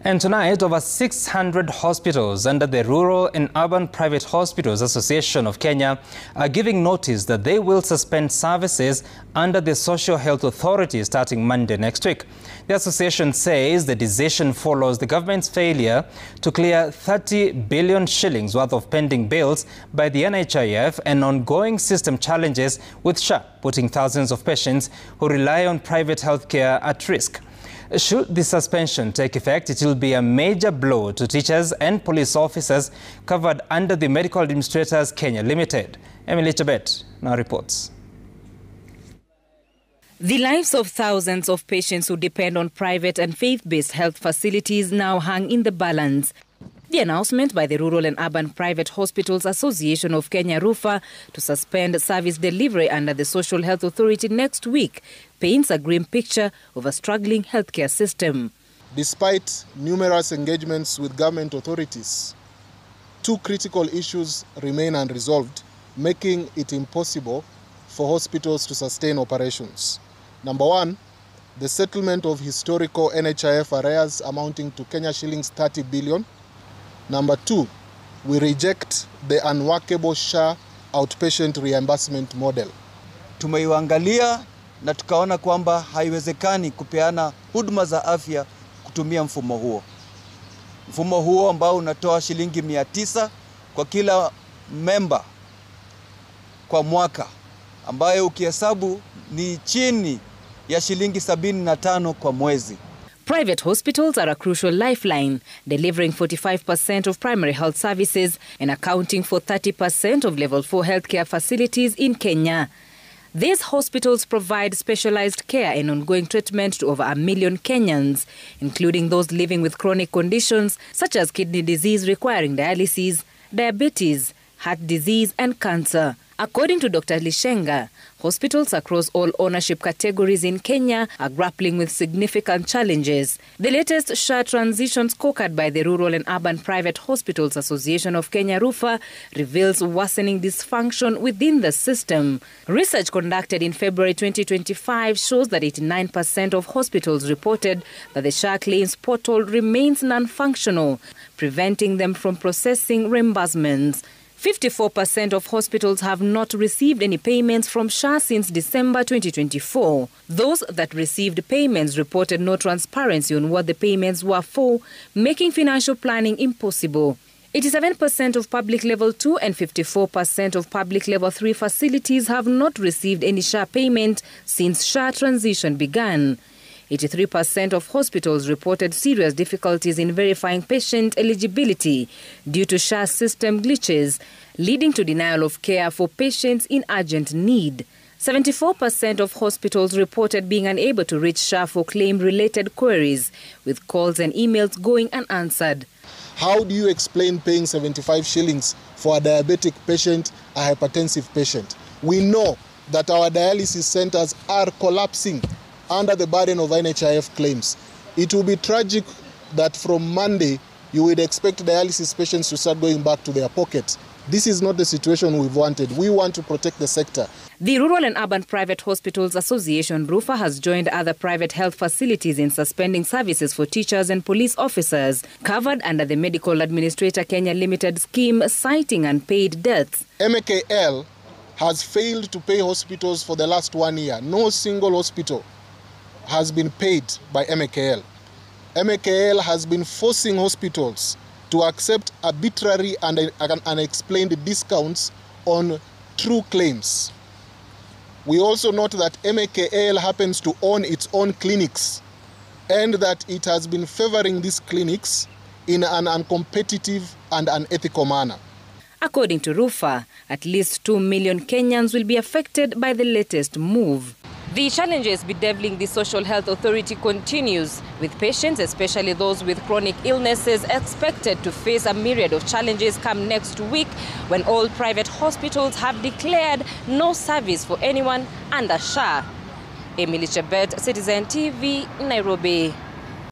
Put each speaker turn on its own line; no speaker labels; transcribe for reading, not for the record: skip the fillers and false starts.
And tonight, over 600 hospitals under the Rural and Urban Private Hospitals Association of Kenya are giving notice that they will suspend services under the Social Health Authority starting Monday next week. The association says the decision follows the government's failure to clear 30 billion shillings worth of pending bills by the NHIF and ongoing system challenges with SHA, putting thousands of patients who rely on private healthcare at risk. Should the suspension take effect, it will be a major blow to teachers and police officers covered under the Medical Administrators Kenya Limited. Emily Chebet now reports.
The lives of thousands of patients who depend on private and faith-based health facilities now hang in the balance. The announcement by the Rural and Urban Private Hospitals Association of Kenya RUFA to suspend service delivery under the Social Health Authority next week paints a grim picture of a struggling healthcare system.
Despite numerous engagements with government authorities, two critical issues remain unresolved, making it impossible for hospitals to sustain operations. Number one, the settlement of historical NHIF arrears amounting to Kenya shillings 30 billion. Number two, we reject the unworkable SHA outpatient reimbursement model.
Tumeiangalia na tukaona kwamba haiwezekani kupeana huduma za afya kutumia mfumo huo. Mfumo huo ambao unatoa shilingi 900 kwa kila member kwa mwaka, ambayo ukihesabu ni chini ya shilingi 75 kwa mwezi.
Private hospitals are a crucial lifeline, delivering 45% of primary health services and accounting for 30% of level 4 healthcare facilities in Kenya. These hospitals provide specialized care and ongoing treatment to over 1 million Kenyans, including those living with chronic conditions such as kidney disease requiring dialysis, diabetes, heart disease and cancer. According to Dr. Lishenga, hospitals across all ownership categories in Kenya are grappling with significant challenges. The latest SHA transition scorecard by the Rural and Urban Private Hospitals Association of Kenya RUFA reveals worsening dysfunction within the system. Research conducted in February 2025 shows that 89% of hospitals reported that the SHA claims portal remains non-functional, preventing them from processing reimbursements. 54% of hospitals have not received any payments from SHA since December 2024. Those that received payments reported no transparency on what the payments were for, making financial planning impossible. 87% of public level 2 and 54% of public level 3 facilities have not received any SHA payment since SHA transition began. 83% of hospitals reported serious difficulties in verifying patient eligibility due to SHA system glitches, leading to denial of care for patients in urgent need. 74% of hospitals reported being unable to reach SHA for claim-related queries, with calls and emails going unanswered.
How do you explain paying 75 shillings for a diabetic patient, a hypertensive patient? We know that our dialysis centers are collapsing under the burden of NHIF claims. It will be tragic that from Monday, you would expect dialysis patients to start going back to their pockets. This is not the situation we've wanted. We want to protect the sector.
The Rural and Urban Private Hospitals Association RUFA has joined other private health facilities in suspending services for teachers and police officers covered under the Medical Administrator Kenya Limited scheme, citing unpaid debts.
MKL has failed to pay hospitals for the last 1 year. No single hospital has been paid by MKL. MKL has been forcing hospitals to accept arbitrary and unexplained discounts on true claims. We also note that MKL happens to own its own clinics and that it has been favoring these clinics in an uncompetitive and unethical manner.
According to RUFA, at least 2 million Kenyans will be affected by the latest move. The challenges bedeviling the Social Health Authority continues, with patients, especially those with chronic illnesses, expected to face a myriad of challenges come next week when all private hospitals have declared no service for anyone under SHA. Emily Chebet, Citizen TV, Nairobi.